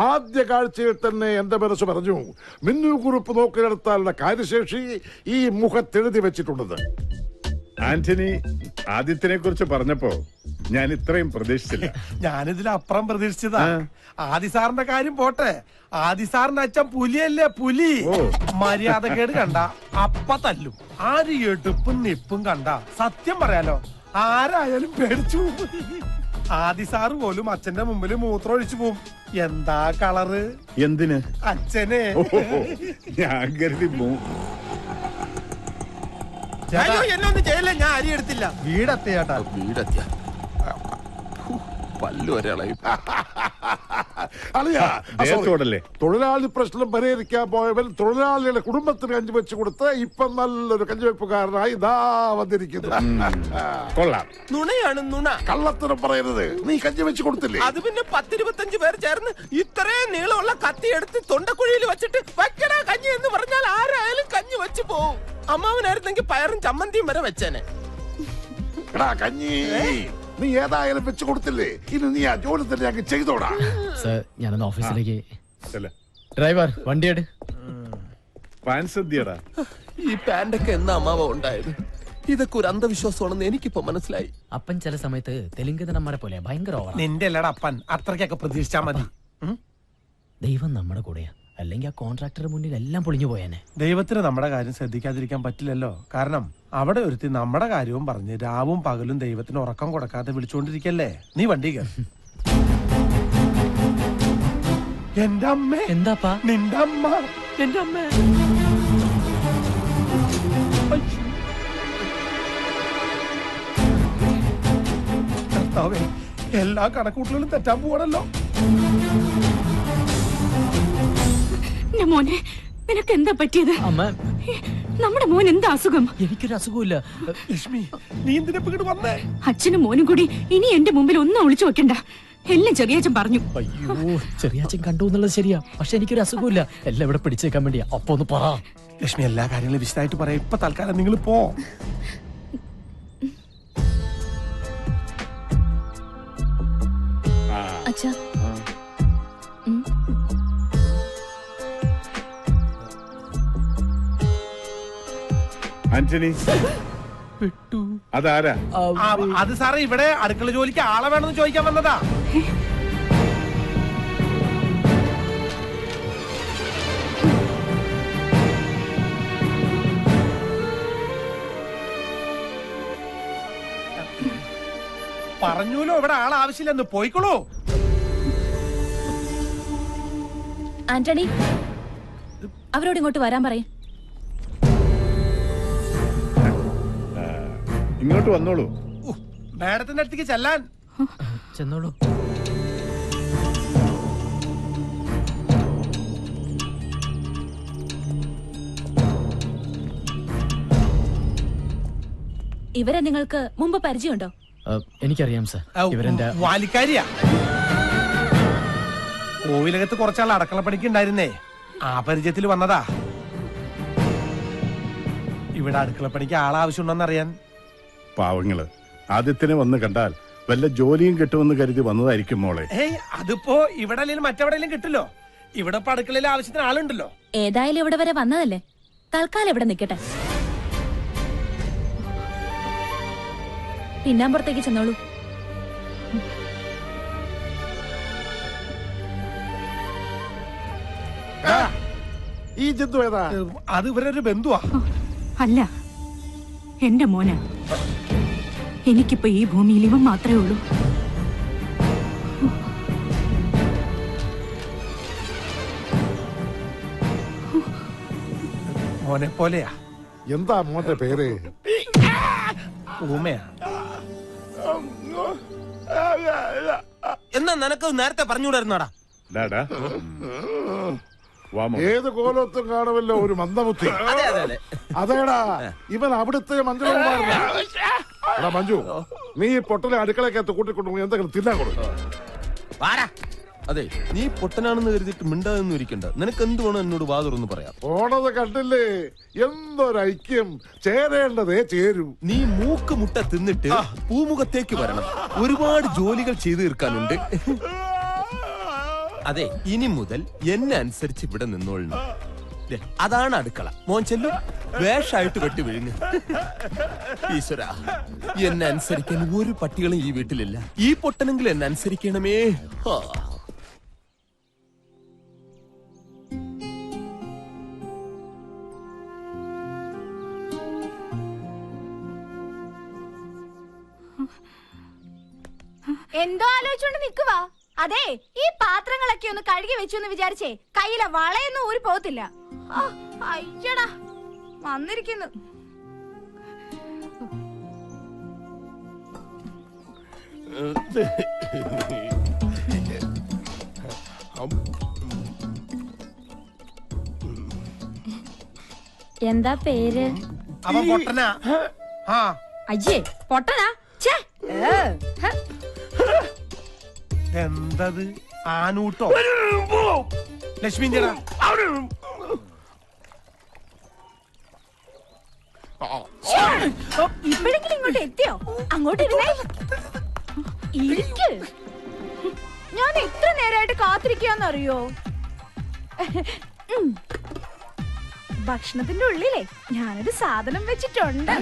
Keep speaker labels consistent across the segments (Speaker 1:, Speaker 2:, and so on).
Speaker 1: ആദ്യ കാഴ്ചയിൽ തന്നെ എന്റെ മനസ്സ് പറഞ്ഞു, മിന്നു കുറിപ്പ് നോക്കി നടത്താനുള്ള കാര്യശേഷി ഈ മുഖത്തെഴുതി വെച്ചിട്ടുണ്ടെന്ന്.
Speaker 2: ആന്റണി ആദിത്യനെ കുറിച്ച് പറഞ്ഞപ്പോ ഞാൻ ഇത്രയും പ്രതീക്ഷിച്ചില്ല.
Speaker 3: ഞാനിതിലപ്പുറം പ്രതീക്ഷിച്ചതാ. ആദി സാറിന്റെ കാര്യം പോട്ടെ, ആദി സാറിന്റെ അച്ഛൻ പുലിയല്ലേ, പുലി. മര്യാദക്കേട് കണ്ട അപ്പ തല്ലും. ആര് എടുപ്പും നിപ്പും കണ്ട സത്യം പറയാലോ ആരായാലും പേടിച്ചു പോകും. ആദി സാറ് പോലും അച്ഛന്റെ മുമ്പിൽ മൂത്രം ഒഴിച്ചു പോവും. എന്താ കളറ്?
Speaker 2: എന്തിന്?
Speaker 3: അച്ഛനെ.
Speaker 2: ഞാൻ കരുതി
Speaker 3: എന്നൊന്നും ചെയ്യല്ലേ, ഞാൻ അരി എടുത്തില്ല.
Speaker 4: വീടെത്തിയാട്ടാ.
Speaker 3: വീടെത്തിയ പല്ലു ഒരാളെ.
Speaker 1: തൊഴിലാളി പ്രശ്നം പരിഹരിക്കാൻ പോയവൻ തൊഴിലാളിയുടെ കുടുംബത്തിന് കഞ്ഞി വെച്ച് കൊടുത്ത് ഇപ്പൊ നല്ലൊരു കഞ്ഞിവെപ്പുകാരനായി ഇതാ വന്നിരിക്കുന്നു.
Speaker 3: നുണയാണ് നുണ.
Speaker 1: കള്ളത്തരം പറയരുത്. നീ കഞ്ഞി വെച്ച് കൊടുത്തില്ലേ?
Speaker 3: അത് പിന്നെ 10-25 പേർ ചേർന്ന് ഇത്രയും നീളമുള്ള കത്തി എടുത്ത് തൊണ്ടക്കുഴിയിൽ വെച്ചിട്ട് വയ്ക്കണ കഞ്ഞി എന്ന് പറഞ്ഞാൽ ആരായാലും കഞ്ഞി വെച്ച് പോവും. അമ്മാവനായിരുന്നെങ്കിൽ പയറും ചമ്മന്തിയും വരെ വെച്ചേനെ.
Speaker 1: കഞ്ഞി നീ ഏതായാലും വെച്ച് കൊടുത്തില്ലേ, ഇനി നീ ആ ജോലി തന്നെ അങ്ങ് ചെയ്തോടാ.
Speaker 5: സർ, ഞാനൊന്ന് ഓഫീസിലേക്ക്. ഡ്രൈവർ വണ്ടിയെട്.
Speaker 3: ഈ പാന്റൊക്കെ എന്നാ അമ്മാവ ഉണ്ടായത്? ഇതൊക്കെ ഒരു അന്ധവിശ്വാസമാണെന്ന് എനിക്കിപ്പോ മനസ്സിലായി.
Speaker 5: അപ്പൻ ചില സമയത്ത് തെലുങ്ക് നടന്മാരെ പോലെ ഭയങ്കര ഓവർ.
Speaker 3: നിന്റെ അല്ലട അപ്പൻ, അത്രയ്ക്കൊക്കെ പ്രതീക്ഷിച്ചാ മതി.
Speaker 5: ദൈവം നമ്മുടെ കൂടെയാ, അല്ലെങ്കിൽ ആ കോൺട്രാക്ടറുടെ മുന്നിൽ എല്ലാം പൊളിഞ്ഞു പോയേനെ.
Speaker 3: ദൈവത്തിന് നമ്മുടെ കാര്യം ശ്രദ്ധിക്കാതിരിക്കാൻ പറ്റില്ലല്ലോ. കാരണം അവിടെ ഒരുത്തി നമ്മുടെ കാര്യവും പറഞ്ഞ് രാവും പകലും ദൈവത്തിന് ഉറക്കം കൊടുക്കാതെ വിളിച്ചുകൊണ്ടിരിക്കല്ലേ. നീ വണ്ടി കയറി. എന്റെ അമ്മ.
Speaker 5: എന്താപ്പാ?
Speaker 3: നിന്റെ അമ്മ. എന്റെ അമ്മ. എല്ലാ കണക്കൂട്ടലും തെറ്റാൻ പോവാണല്ലോ.
Speaker 6: മോനെ, നിനക്ക് എന്താ പറ്റിയത്?
Speaker 5: അമ്മ,
Speaker 6: നമ്മുടെ മോൻ എന്താ അസുഖം?
Speaker 5: എനിക്കൊരു അസുഖമില്ല.
Speaker 3: ലക്ഷ്മി, നീ എന്തിനാ ഇങ്ങോട്ട് വന്നേ?
Speaker 6: അച്ഛനും മോനും കൂടി ഇനി എന്റെ മുമ്പിൽ ഒന്നും ഒളിച്ചു വെക്കണ്ട. എല്ലാം ചെറിയച്ഛൻ പറഞ്ഞു.
Speaker 5: അയ്യോ, ചെറിയച്ഛൻ കണ്ടു എന്നുള്ളത് ശരിയാ, പക്ഷെ എനിക്കൊരു അസുഖമില്ല. എല്ലാം ഇവിടെ പിടിച്ചേക്കാൻ വേണ്ടിയാ. അപ്പൊ ഒന്ന് പറ
Speaker 3: ലക്ഷ്മി. എല്ലാ കാര്യങ്ങളും വിശദമായിട്ട് പറയാം. ഇപ്പൊ തൽക്കാലം നിങ്ങൾ പോ.
Speaker 6: അച്ഛാ,
Speaker 2: ആന്റണി അതാരാ?
Speaker 3: അത് സാറേ, ഇവിടെ അടുക്കള ജോലിക്ക് ആളെ വേണമെന്ന് ചോദിക്കാൻ വന്നതാ. പറഞ്ഞൂലോ ഇവിടെ ആൾ ആവശ്യമില്ലെന്ന്. പോയിക്കോളൂ.
Speaker 6: ആന്റണി, അവരോട് ഇങ്ങോട്ട് വരാൻ പറയും.
Speaker 2: ഇങ്ങോട്ട് വന്നോളൂ.
Speaker 3: മാഡത്തിന്റെ അടുത്തേക്ക് ചെല്ലാൻ.
Speaker 5: ചെന്നോളൂ.
Speaker 6: ഇവരെ നിങ്ങൾക്ക് മുമ്പ് പരിചയമുണ്ടോ?
Speaker 5: എനിക്കറിയാം സർ. ഇവരെന്റെ
Speaker 3: വാലിക്കാരിയാ. കോവിലകത്ത് കുറച്ചാൾ അടക്കളപ്പണിക്ക് ഉണ്ടായിരുന്നേ, ആ പരിചയത്തിൽ വന്നതാ. ഇവിടെ അടുക്കളപ്പണിക്ക് ആളാവശ്യമുണ്ടോന്ന് അറിയാൻ.
Speaker 2: പാവങ്ങള് ആദ്യത്തിനെ വന്ന് കണ്ടാൽ വല്ല ജോലിയും കിട്ടുമെന്ന് കരുതി വന്നതായിരിക്കും മോളെ.
Speaker 3: അതിപ്പോ ഇവിടെ അല്ലെങ്കിൽ മറ്റെവിടെയെങ്കിലും കിട്ടില്ലോ. ഇവിടെ ഇപ്പൊ അടുക്കളയിൽ ആവശ്യത്തിന് ആളുണ്ടല്ലോ.
Speaker 6: ഏതായാലും ഇവിടെ വരെ വന്നതല്ലേ, തൽക്കാലം ഇവിടെ നിൽക്കട്ടെ. പിന്നാമ്പുറത്തേക്ക് ചെന്നോളൂ.
Speaker 1: ഈ ജന്തു ഏതാ?
Speaker 3: അത് ഇവരൊരു ബന്ധുവാ.
Speaker 6: അല്ല, എന്റെ മോന. എനിക്കിപ്പോ ഈ ഭൂമിയിൽ ഇവൻ മാത്രമേ ഉള്ളൂ.
Speaker 3: മോനെ പോലെയാ.
Speaker 1: എന്താ മോന്റെ പേര്?
Speaker 3: ഊമയാ. എന്നാ നിനക്ക് നേരത്തെ പറഞ്ഞുകൂടായിരുന്നാടാ.
Speaker 1: ഏത് കോലത്തും കാണുമല്ലോ ഒരു മന്ദബുദ്ധി. അതേടാ, ഇവൻ അവിടുത്തെ മഞ്ജുകുമാരനാ. മഞ്ജു, നീ പൊട്ടലെ അടുക്കളക്കകത്ത് കൂട്ടിക്കൊണ്ടു എന്തെങ്കിലും തിന്നാൻ കൊടുക്കും.
Speaker 3: അതെ, നീ പൊട്ടനാണെന്ന് കരുതിട്ട് മിണ്ടാതൊന്നും ഇരിക്കണ്ട. നിനക്ക് എന്ത് വേണം എന്നോട് വാ തുറന്ന് പറയാം.
Speaker 1: ഓണത് കണ്ടില്ലേ, എന്തൊരൈക്യം. ചേരേണ്ടതേ ചേരൂ.
Speaker 3: നീ മൂക്ക് മുട്ട തിന്നിട്ട് പൂമുഖത്തേക്ക് വരണം. ഒരുപാട് ജോലികൾ ചെയ്തു തീർക്കാനുണ്ട്.
Speaker 4: അതെ, ഇനി മുതൽ എന്നെ അനുസരിച്ച് ഇവിടെ നിന്നോളണം. അതാണ് അടുക്കള. മോൻ ചെല്ലും, വേഷായിട്ട് വെട്ടി വിഴുങ്ങ്. ഈശ്വര, എന്നെ അനുസരിക്കാൻ ഒരു പട്ടികളും ഈ വീട്ടിലില്ല. ഈ പൊട്ടനെങ്കിലും എന്നെ അനുസരിക്കണമേ.
Speaker 7: എന്തോ ആലോചിച്ചോണ്ട് നിക്കുവാ. അതെ, ഈ പാത്രങ്ങളൊക്കെ ഒന്ന് കഴുകി വെച്ചു എന്ന് വിചാരിച്ചേ കയ്യിലെ വളയൊന്നും ഊരി പോകത്തില്ല. അയ്യടാ, വന്നിരിക്കുന്നു.
Speaker 8: എന്താ പേര്?
Speaker 3: അവൻ പൊട്ടനാ.
Speaker 8: അയ്യേ, പൊട്ടനാ?
Speaker 3: എന്തത്? ആനൂട്ടോ? ലക്ഷ്മി
Speaker 7: ഇപ്പോഴെങ്കിലും ഇങ്ങോട്ട് എത്തിയോ? അങ്ങോട്ട് ഇരുന്നേ. ഇരിക്ക്. ഞാൻ എത്ര നേരമായിട്ട് കാത്തിരിക്കാന്നറിയോ? ഭക്ഷണത്തിന്റെ ഉള്ളിലേ ഞാനൊരു സാധനം വെച്ചിട്ടുണ്ട്.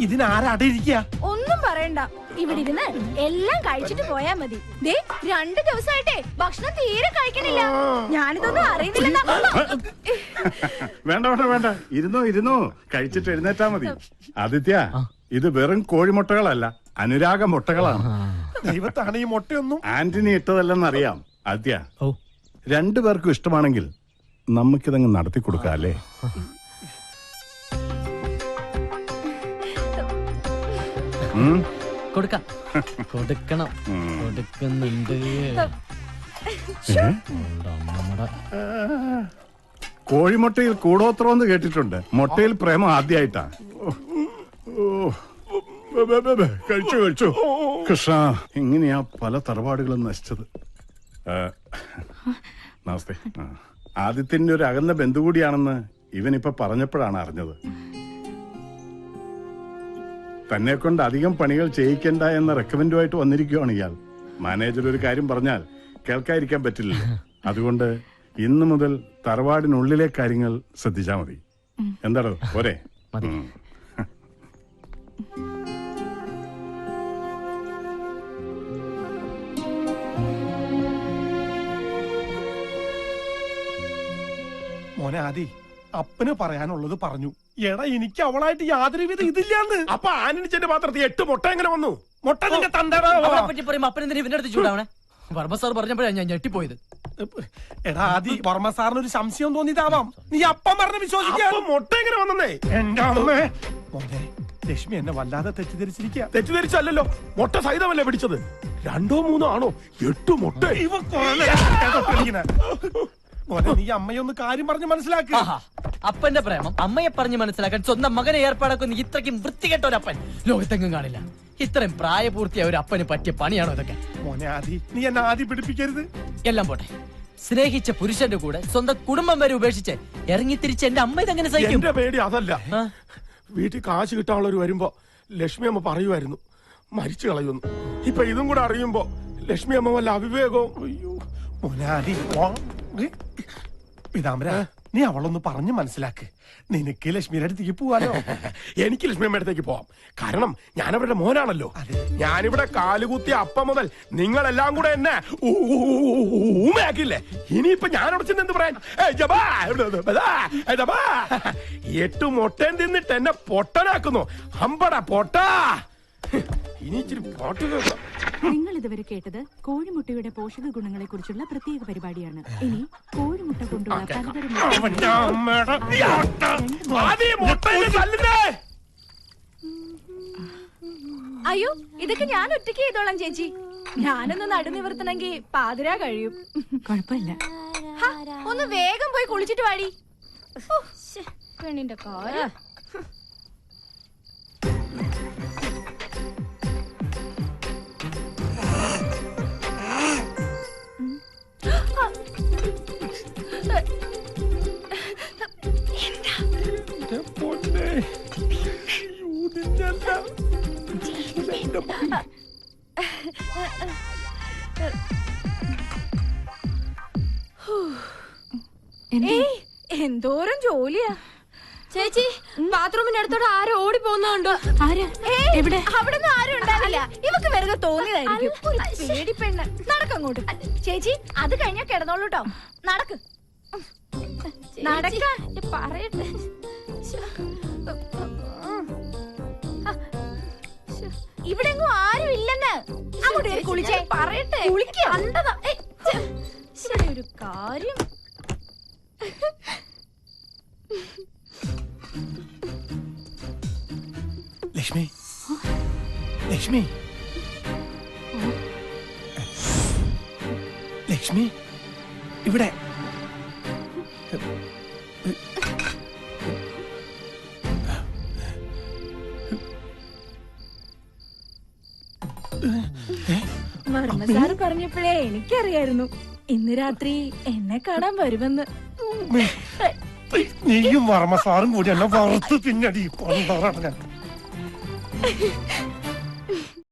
Speaker 3: ഇതിനാരടിയിരിക്കുക?
Speaker 7: ഒന്നും പറയണ്ട, ഇവിടെ ഇരുന്ന് എല്ലാം കഴിച്ചിട്ട് പോയാ മതി. ദേ 2 ദിവസമായിട്ടേ ഭക്ഷണം തീരെ കഴിക്കണില്ല. ഞാനിതൊന്നും അറിയുന്നില്ല.
Speaker 2: വേണ്ട വേണ്ട വേണ്ട, ഇരുന്നോ കഴിച്ചിട്ട് എഴുന്നേറ്റാ മതി. ആദിത്യ, ഇത് വെറും കോഴിമുട്ടകളല്ല, അനുരാഗ മുട്ടകളാണ്.
Speaker 3: ദൈവത്താണ് ഈ മുട്ടയൊന്നും
Speaker 2: ആന്റണി ഇട്ടതല്ലെന്നറിയാം. ആദിത്യ, 2 പേർക്കും ഇഷ്ടമാണെങ്കിൽ നമുക്കിതങ്ങ് നടത്തി കൊടുക്കാം അല്ലേ?
Speaker 5: കൊടുക്കണം, കൊടുക്കുന്നുണ്ട്.
Speaker 2: കോഴിമുട്ടയിൽ കൂടോത്രമെന്ന് കേട്ടിട്ടുണ്ട്, മുട്ടയിൽ പ്രേമം ആദ്യമായിട്ടാ. കഴിച്ചു കൃഷ്ണ, ഇങ്ങനെയാ പല തറവാടുകളും നശിച്ചത്. നമസ്തേ. ആദിത്യന്റെ ഒരു അകന്ന ബന്ധു കൂടിയാണെന്ന് ഇവനിപ്പൊ പറഞ്ഞപ്പോഴാണ് അറിഞ്ഞത്. തന്നെ കൊണ്ട് അധികം പണികൾ ചെയ്യിക്കണ്ട എന്ന റെക്കമെൻഡുമായിട്ട് വന്നിരിക്കുകയാണ് ഇയാൾ. മാനേജർ ഒരു കാര്യം പറഞ്ഞാൽ കേൾക്കാതിരിക്കാൻ പറ്റില്ല. അതുകൊണ്ട് ഇന്നു മുതൽ തറവാടിനുള്ളിലെ കാര്യങ്ങൾ ശ്രദ്ധിച്ചാ മതി. എന്താടോ പോരെ?
Speaker 3: മോനെ ആദി, അപ്പന് പറയാനുള്ളത് പറഞ്ഞു. എടാ, എനിക്ക് അവളായിട്ട് യാതൊരു വിധ ഇതില്ലാന്ന്.
Speaker 4: അപ്പൊ ആനണിച്ചന്റെ പാത്രത്തിൽ 8 മുട്ട എങ്ങനെ വന്നു?
Speaker 3: മുട്ട നിന്റെ തന്തടാ.
Speaker 5: പറ്റി പറയുമ്പോ അപ്പനെന്തിനാ ഇവന്റെ അടുത്ത് ചൂടാവണേ? വർമ്മ സാർ പറഞ്ഞപ്പോഴാണ് ഞാൻ ഞെട്ടിപ്പോയത്.
Speaker 3: എടാ ആദി, വർമ്മ സാറിന് ഒരു സംശയം തോന്നിയതാവാം. നീ അപ്പം പറഞ്ഞ് വിശ്വസിക്കാൻ.
Speaker 4: മുട്ട എങ്ങനെ വന്നേ?
Speaker 3: എന്റെ അമ്മേ. മോനെ, ലക്ഷ്മി എന്നെ വല്ലാതെ തെറ്റിദ്ധരിച്ചിരിക്കുക.
Speaker 4: തെറ്റിദ്ധരിച്ചല്ലോ, മുട്ട സഹിതമല്ലേ പിടിച്ചത്. 2 3 ആണോ? 8 മുട്ട.
Speaker 3: മോനെ, നീ അമ്മയൊന്ന് കാര്യം പറഞ്ഞ് മനസ്സിലാക്കുക.
Speaker 5: അപ്പന്റെ പ്രേമം അമ്മയെ പറഞ്ഞ് മനസ്സിലാക്കാൻ സ്വന്തം മകനെ ഏർപ്പാടാക്കുന്ന ഇത്രയ്ക്കും വൃത്തികെട്ട ഒരു അപ്പൻ ലോകത്തെങ്ങും കാണില്ല. ഇത്രയും പ്രായപൂർത്തിയായ ഒരു അപ്പന് പറ്റിയ പണിയാണോ ഇതൊക്കെ?
Speaker 3: മോനെ ആദി, നീ എന്നെ ആദ്യം പിടിപ്പിക്കരുത്.
Speaker 5: എല്ലാം പോട്ടെ, സ്നേഹിച്ച പുരുഷന്റെ കൂടെ സ്വന്തം കുടുംബം വരെ ഉപേക്ഷിച്ച് ഇറങ്ങി തിരിച്ച് എന്റെ അമ്മ ഇതെങ്ങനെ സഹിക്കും?
Speaker 4: എന്റെ പേടി അതല്ല. വീട്ടിൽ കാശ് കിട്ടാനുള്ളവർ വരുമ്പോ ലക്ഷ്മി അമ്മ പറയുമായിരുന്നു മരിച്ചു കളയുന്നു. ഇപ്പൊ ഇതും കൂടെ അറിയുമ്പോ ലക്ഷ്മി അമ്മ വല്ല അവിവേകവും.
Speaker 3: അയ്യോ മോനെ ആദി, പീതാംബര, നീ അവളൊന്ന് പറഞ്ഞു മനസ്സിലാക്ക്. നിനക്ക് ലക്ഷ്മിയുടെ അടുത്തേക്ക് പോവാനോ?
Speaker 4: എനിക്ക് ലക്ഷ്മി അമ്മയുടെ അടുത്തേക്ക് പോവാം. കാരണം ഞാൻ അവരുടെ മോനാണല്ലോ. ഞാനിവിടെ കാലുകുത്തിയ അപ്പം മുതൽ നിങ്ങളെല്ലാം കൂടെ എന്നെ ഊമയാക്കില്ലേ. ഇനിയിപ്പൊ ഞാൻ അവിടെ ചെന്ന് എന്ത് പറയാൻ? 8 മുട്ടയും തിന്നിട്ട് എന്നെ പൊട്ടനാക്കുന്നു. അമ്പട പൊട്ടാ.
Speaker 3: ഇനി ഇച്ചിരി പാട്ട് കേൾക്കാം.
Speaker 6: നിങ്ങൾ ഇതുവരെ കേട്ടത് കോഴിമുട്ടയുടെ പോഷക ഗുണങ്ങളെ കുറിച്ചുള്ള പ്രത്യേക പരിപാടിയാണ്. ഇനി കോഴിമുട്ട കൊണ്ടുള്ള പലതരം
Speaker 3: അവന്റെ അമ്മയുടെ ആദ്യ മുട്ടയില് തല്ലുന്നേ.
Speaker 7: അയ്യോ ഇതൊക്കെ ഞാൻ ഒറ്റയ്ക്ക് ചെയ്തോളാം ചേച്ചി. ഞാനൊന്ന് നടുനിവർത്തണമെങ്കിൽ പാതിരാ കഴിയും.
Speaker 6: കുഴപ്പമില്ല.
Speaker 7: ഹ, ഒന്ന് വേഗം പോയി കുളിച്ചിട്ട് വാടി. ഓ, ശ്ശെ, പെണ്ണിന്റെ കാര്യം.
Speaker 3: എന്റെ പൊന്നേ. യൂതിഞ്ഞല്ല. എന്റെ മകൻ.
Speaker 7: ഏയ്, എന്തോരം ജോലിയാ
Speaker 8: ചേച്ചി ബാത്റൂമിനടുത്തോടെ ആരോ ഓടി പോകുന്നുണ്ടോ?
Speaker 6: ആര്?
Speaker 7: എവിടെ? അവിടുന്ന് ആരും ഉണ്ടാവില്ല. ഇവക്ക് വെറുതെ തോന്നിയതായിരിക്കും. ഒരു പേടി പെണ്ണ്. നടക്കങ്ങോട്ട്. ചേച്ചി അത് കഴിഞ്ഞാ കിടന്നോളൂ കേട്ടോ. നടക്ക് നടക്കാൻ
Speaker 8: പറയട്ടെ.
Speaker 7: ഇവിടെ എങ്ങും ആരും ഇല്ലെന്ന്. അങ്ങോട്ട് കേറി കുളിച്ചേ.
Speaker 8: പറയട്ടെ.
Speaker 7: കുളിക്കുക.
Speaker 8: കണ്ടതാ.
Speaker 7: ഇവിടെ ഒരു കാര്യം.
Speaker 3: ലക്ഷ്മി, ലക്ഷ്മി, ലക്ഷ്മി, ഇവിടെ.
Speaker 7: വർമ്മ സാറ് പറഞ്ഞപ്പോഴേ എനിക്കറിയായിരുന്നു ഇന്ന് രാത്രി എന്നെ കാണാൻ വരുമെന്ന്.
Speaker 3: നീയും വർമ്മ സാറും കൂടി എന്നെ വറുത്ത് പിന്നടി.